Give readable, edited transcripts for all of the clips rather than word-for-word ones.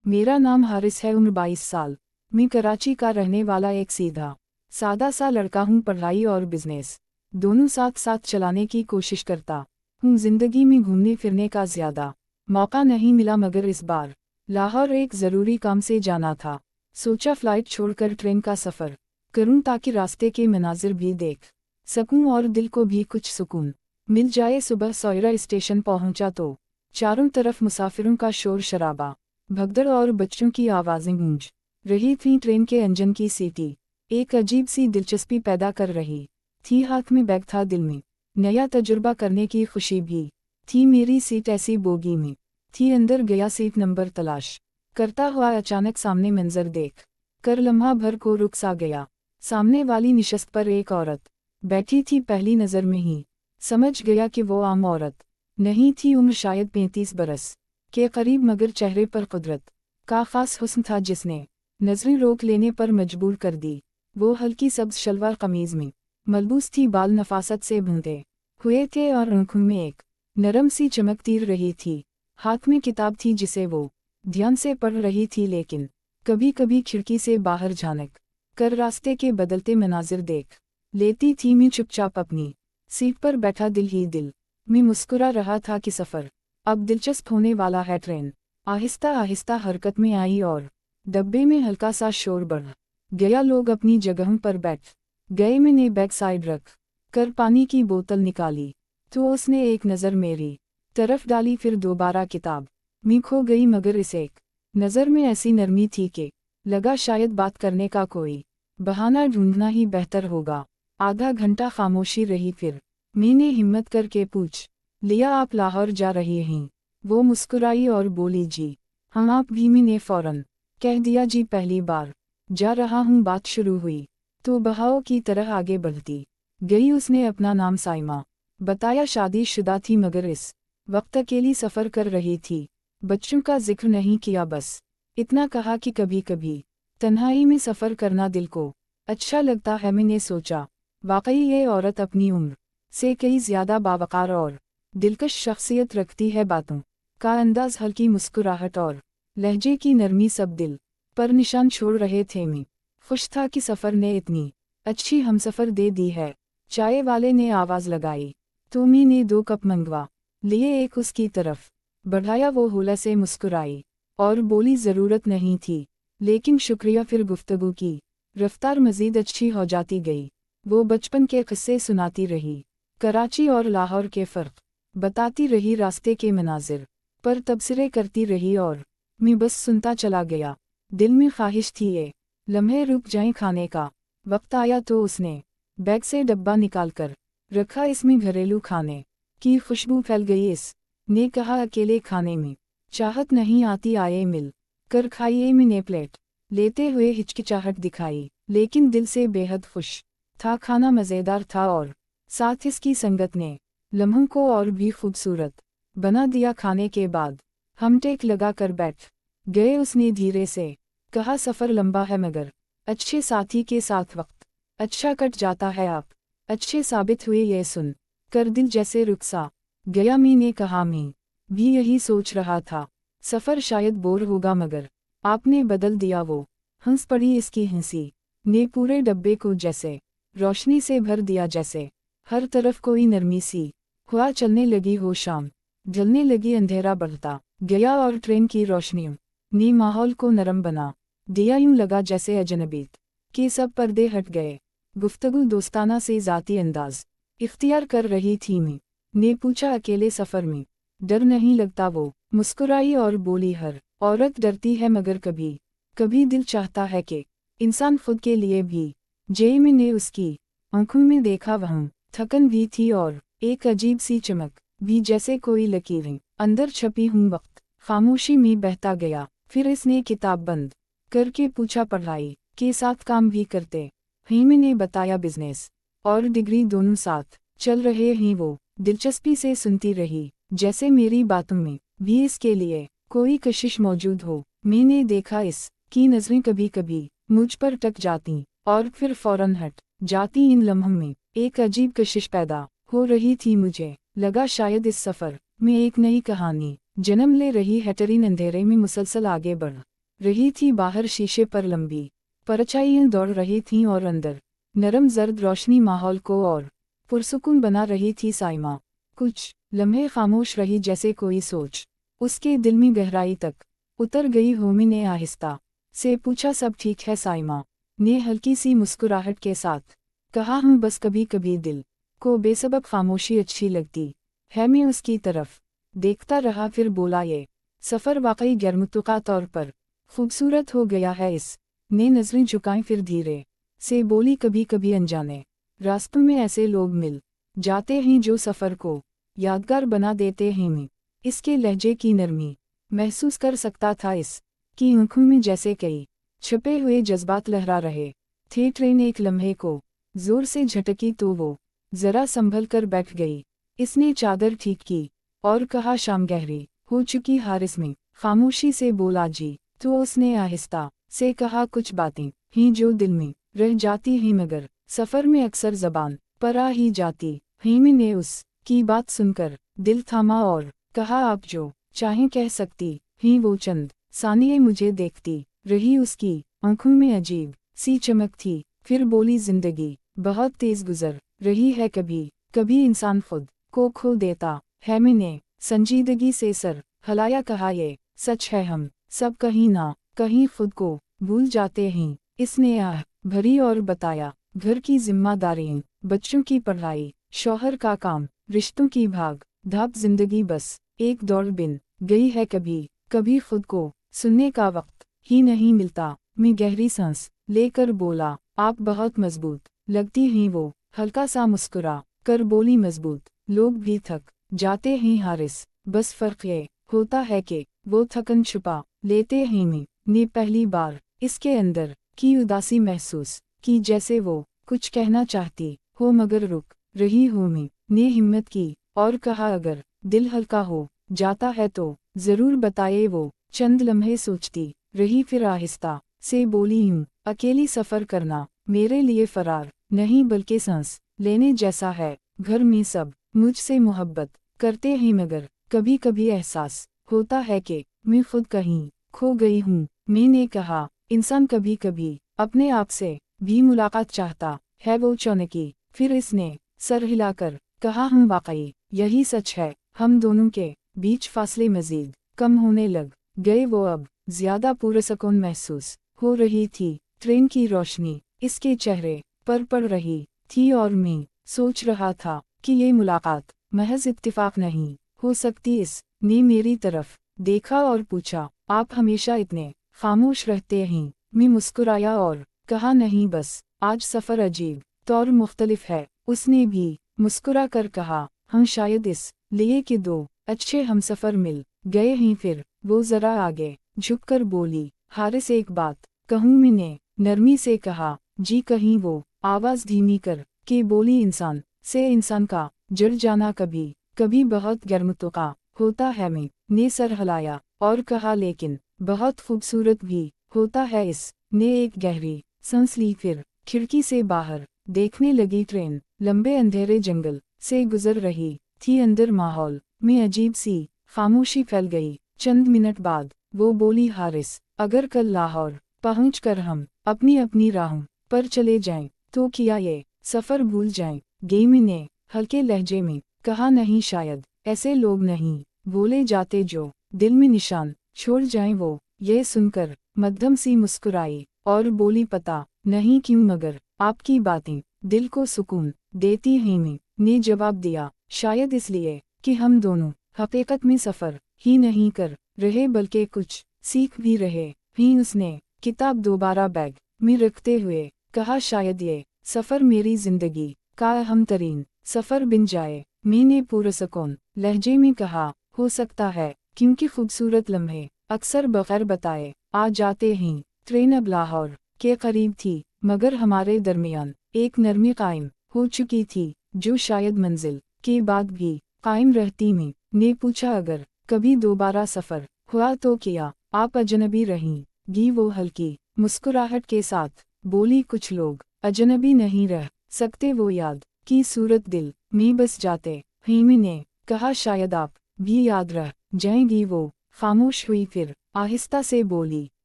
मेरा नाम हारिस है, उम्र 22 साल। मैं कराची का रहने वाला एक सीधा सादा सा लड़का हूँ। पढ़ाई और बिजनेस दोनों साथ साथ चलाने की कोशिश करता हूँ। जिंदगी में घूमने फिरने का ज़्यादा मौका नहीं मिला, मगर इस बार लाहौर एक ज़रूरी काम से जाना था। सोचा फ़्लाइट छोड़कर ट्रेन का सफ़र करूँ ताकि रास्ते के मनाजिर भी देख सकूँ और दिल को भी कुछ सुकून मिल जाए। सुबह सौयरा स्टेशन पहुँचा तो चारों तरफ मुसाफिरों का शोर शराबा, भगदड़ और बच्चों की आवाज़ें गूंज रही थीं। ट्रेन के इंजन की सीटी एक अजीब सी दिलचस्पी पैदा कर रही थी। हाथ में बैग था, दिल में नया तजुर्बा करने की खुशी भी थी। मेरी सीट ऐसी बोगी में थी, अंदर गया सीट नंबर तलाश करता हुआ। अचानक सामने मंजर देख कर लम्हा भर को रुक सा गया। सामने वाली निशस्त पर एक औरत बैठी थी। पहली नज़र में ही समझ गया कि वो आम औरत नहीं थी। उम्र शायद 35 बरस के करीब, मगर चेहरे पर कुदरत का खास हुस्न था जिसने नजरें रोक लेने पर मजबूर कर दी। वो हल्की सब्ज शलवार कमीज में मलबूस थी, बाल नफासत से बंधे हुए थे और आंखों में एक नरम सी चमक तीर रही थी। हाथ में किताब थी जिसे वो ध्यान से पढ़ रही थी, लेकिन कभी कभी खिड़की से बाहर झांक कर रास्ते के बदलते मनाजिर देख लेती थी। मैं चुपचाप अपनी सीट पर बैठा, दिल ही दिल में मुस्कुरा रहा था कि सफ़र अब दिलचस्प होने वाला है। ट्रेन आहिस्ता आहिस्ता हरकत में आई और डब्बे में हल्का सा शोर बढ़ गया। लोग अपनी जगहों पर बैठ गए। मैंने बैक साइड रख कर पानी की बोतल निकाली तो उसने एक नज़र मेरी तरफ डाली, फिर दोबारा किताब में खो गई। मगर इस एक नज़र में ऐसी नरमी थी कि लगा शायद बात करने का कोई बहाना ढूंढना ही बेहतर होगा। आधा घंटा खामोशी रही, फिर मैंने हिम्मत करके पूछ लिया, आप लाहौर जा रही हैं? वो मुस्कुराई और बोली, जी हाँ। आप भी? मैंने फौरन कह दिया, जी पहली बार जा रहा हूँ। बात शुरू हुई तो बहाव की तरह आगे बढ़ती गई। उसने अपना नाम साइमा बताया, शादीशुदा थी मगर इस वक्त अकेली सफ़र कर रही थी। बच्चों का जिक्र नहीं किया, बस इतना कहा कि कभी कभी तन्हाई में सफ़र करना दिल को अच्छा लगता है। मैंने सोचा वाकई ये औरत अपनी उम्र से कई ज़्यादा बावकार और दिलकश शख्सियत रखती है। बातों का अंदाज, हल्की मुस्कुराहट और लहजे की नरमी सब दिल पर निशान छोड़ रहे थे। मैं खुश था कि सफ़र ने इतनी अच्छी हमसफ़र दे दी है। चाय वाले ने आवाज़ लगाई तो मैंने 2 कप मंगवा लिए। एक उसकी तरफ बढ़ाया, वो हुला से मुस्कुराई और बोली, ज़रूरत नहीं थी, लेकिन शुक्रिया। फिर गुफ्तगू की रफ्तार मज़ीद अच्छी हो जाती गई। वो बचपन के किस्से सुनाती रही, कराची और लाहौर के फ़र्क बताती रही, रास्ते के मनाजिर पर तबसरे करती रही और मैं बस सुनता चला गया। दिल में ख्वाहिश थी ये लम्हे रुक जाएं खाने का। वक्त आया तो उसने बैग से डब्बा निकालकर रखा, इसमें घरेलू खाने की खुशबू फैल गई। इस ने कहा, अकेले खाने में चाहत नहीं आती, आए मिल कर खाइए। मैंने प्लेट लेते हुए हिचकिचाहट दिखाई, लेकिन दिल से बेहद खुश था। खाना मज़ेदार था और साथ इसकी संगत ने लम्हों को और भी खूबसूरत बना दिया। खाने के बाद हम टेक लगा कर बैठ गए। उसने धीरे से कहा, सफ़र लंबा है मगर अच्छे साथी के साथ वक्त अच्छा कट जाता है। आप अच्छे साबित हुए, ये सुन कर दिल जैसे रुक सा गया। मैंने कहा, मैं भी यही सोच रहा था, सफ़र शायद बोर होगा मगर आपने बदल दिया। वो हंस पड़ी, इसकी हंसी ने पूरे डब्बे को जैसे रोशनी से भर दिया, जैसे हर तरफ कोई नरमी सी हुआ चलने लगी हो। शाम ढलने लगी, अंधेरा बढ़ता गया और ट्रेन की रोशनियों ने माहौल को नरम बना दिया। यूं लगा जैसे अजनबीत के सब पर्दे हट गए। गुफ्तगू दोस्ताना से ज़ाती अंदाज इख्तियार कर रही थी। मैं ने पूछा, अकेले सफ़र में डर नहीं लगता? वो मुस्कुराई और बोली, हर औरत डरती है, मगर कभी कभी दिल चाहता है कि इंसान खुद के लिए भी जे। मैंने उसकी आंखों में देखा, वहाँ थकन भी थी और एक अजीब सी चमक भी, जैसे कोई लकीरें अंदर छपी हूँ। वक्त खामोशी में बहता गया, फिर इसने किताब बंद करके पूछा, पढ़ाई के साथ काम भी करते हैं? मैंने बताया, बिजनेस और डिग्री दोनों साथ चल रहे हैं। वो दिलचस्पी से सुनती रही, जैसे मेरी बातों में भी इसके लिए कोई कशिश मौजूद हो। मैंने देखा इस की नज़रें कभी कभी मुझ पर टक जाती और फिर फौरन हट जाती। इन लम्हों में एक अजीब कशिश पैदा हो रही थी। मुझे लगा शायद इस सफ़र में एक नई कहानी जन्म ले रही है। ट्रेन अंधेरे में मुसलसल आगे बढ़ रही थी बाहर शीशे पर लंबी परछाइयां दौड़ रही थीं और अंदर नरम जर्द रोशनी माहौल को और पुरसुकून बना रही थी। साइमा कुछ लम्हे खामोश रही, जैसे कोई सोच उसके दिल में गहराई तक उतर गई। होमी ने आहिस्ता से पूछा, सब ठीक है? साइमा ने हल्की सी मुस्कुराहट के साथ कहा, हूँ, बस कभी कभी दिल को बेसबब खामोशी अच्छी लगती है। मैं उसकी तरफ देखता रहा, फिर बोला, ये सफ़र वाकई गैरमुतवक्का तौर पर खूबसूरत हो गया है। इस ने नजरें झुकाईं, फिर धीरे से बोली, कभी कभी अनजाने रास्तों में ऐसे लोग मिल जाते हैं जो सफ़र को यादगार बना देते हैं। मैं इसके लहजे की नरमी महसूस कर सकता था, इस की आंखों में जैसे कई छुपे हुए जज्बात लहरा रहे थे। ट्रेन एक लम्हे को जोर से झटकी तो वो जरा संभल कर बैठ गई। इसने चादर ठीक की और कहा, शाम गहरी हो चुकी। हारिस में खामोशी से बोला, जी। तो उसने आहिस्ता से कहा, कुछ बातें ही जो दिल में रह जाती हैं, मगर सफ़र में अक्सर ज़बान पर आ ही जाती। हीमी ने उस की बात सुनकर दिल थामा और कहा, आप जो चाहें कह सकती। ही वो चंद सानिये मुझे देखती रही, उसकी आंखों में अजीब सी चमक थी। फिर बोली, जिंदगी बहुत तेज गुजर रही है, कभी कभी इंसान खुद को खो देता है। मैंने संजीदगी से सर हिलाया, कहा, ये सच है, हम सब कहीं ना कहीं खुद को भूल जाते हैं। इसने आह भरी और बताया, घर की जिम्मेदारियां, बच्चों की पढ़ाई, शौहर का काम, रिश्तों की भाग धाप, जिंदगी बस एक दौड़ बिन गई है। कभी कभी खुद को सुनने का वक्त ही नहीं मिलता। मैं गहरी सांस लेकर बोला, आप बहुत मजबूत लगती हैं। वो हल्का सा मुस्कुरा कर बोली, मजबूत लोग भी थक जाते हैं हारिस, बस फर्क ये होता है कि वो थकन छुपा लेते हैं। मैं ने पहली बार इसके अंदर की उदासी महसूस की, जैसे वो कुछ कहना चाहती हो मगर रुक रही हो। मैं ने हिम्मत की और कहा, अगर दिल हल्का हो जाता है तो जरूर बताइए। वो चंद लम्हे सोचती रही, फिर आहिस्ता से बोली, हूँ, अकेली सफ़र करना मेरे लिए फरार नहीं बल्कि सांस लेने जैसा है। घर में सब मुझसे मोहब्बत करते हैं, मगर कभी कभी एहसास होता है कि मैं खुद कहीं खो गई हूँ। मैंने कहा, इंसान कभी कभी अपने आप से भी मुलाकात चाहता है। वो चौंकी, फिर इसने सर हिलाकर कहा, हम वाकई यही सच है। हम दोनों के बीच फासले मजीद कम होने लग गए। वो अब ज्यादा पुरसकून महसूस हो रही थी। ट्रेन की रोशनी इसके चेहरे पर पड़ रही थी और मैं सोच रहा था कि ये मुलाकात महज इत्तिफाक नहीं हो सकती। इस ने मेरी तरफ देखा और पूछा, आप हमेशा इतने खामोश रहते हैं? मैं मुस्कुराया और कहा, नहीं, बस आज सफ़र अजीब तौर मुख्तलिफ है। उसने भी मुस्कुरा कर कहा, हम शायद इस लिए कि दो अच्छे हमसफ़र मिल गए हैं। फिर वो ज़रा आगे झुककर बोली, हारिस, एक बात कहूँ? मैंने नरमी से कहा, जी। कहीं वो आवाज़ धीमी कर के बोली, इंसान से इंसान का जुड़ जाना कभी कभी बहुत गैरमुतवक्का होता है। मैं ने सर हिलाया और कहा, लेकिन बहुत खूबसूरत भी होता है। इस ने एक गहरी सांस ली, फिर खिड़की से बाहर देखने लगी। ट्रेन लंबे अंधेरे जंगल से गुजर रही थी। अंदर माहौल में अजीब सी खामोशी फैल गई। चंद मिनट बाद वो बोली, हारिस, अगर कल लाहौर पहुंचकर हम अपनी अपनी राहों पर चले जाएं, तो क्या ये सफ़र भूल जाएं? गेमी ने हल्के लहजे में कहा, नहीं, शायद ऐसे लोग नहीं भूले जाते जो दिल में निशान छोड़ जाएं। वो ये सुनकर मध्यम सी मुस्कुराई और बोली, पता नहीं क्यों, मगर आपकी बातें दिल को सुकून देती हैं। मैं ने जवाब दिया, शायद इसलिए कि हम दोनों हकीकत में सफ़र ही नहीं कर रहे बल्कि कुछ सीख भी रहे हैं। उसने किताब दोबारा बैग में रखते हुए कहा, शायद ये सफ़र मेरी ज़िंदगी का अहम तरीन सफ़र बन जाए। मैंने पुरसकून लहजे में कहा, हो सकता है, क्योंकि खूबसूरत लम्हे अक्सर बगैर बताए आ जाते हैं। ट्रेन अब लाहौर के करीब थी, मगर हमारे दरमियान एक नरमी कायम हो चुकी थी, जो शायद मंजिल के बाद भी कायम रहती। मैं ने पूछा, अगर कभी दोबारा सफ़र हुआ तो क्या आप अजनबी रहेंगी? वो हल्की मुस्कुराहट के साथ बोली, कुछ लोग अजनबी नहीं रह सकते, वो याद की सूरत दिल में बस जाते। हेमी ने कहा, शायद आप भी याद रह जाएंगी। वो खामोश हुई, फिर आहिस्ता से बोली,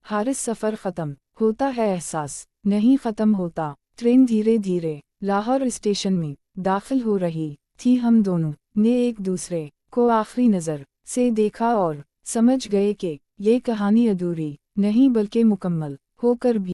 हारिस सफ़र ख़त्म होता है एहसास नहीं ख़त्म होता। ट्रेन धीरे धीरे लाहौर स्टेशन में दाखिल हो रही थी। हम दोनों ने एक दूसरे को आखिरी नज़र से देखा और समझ गए कि ये कहानी अधूरी नहीं बल्कि मुकम्मल होकर भी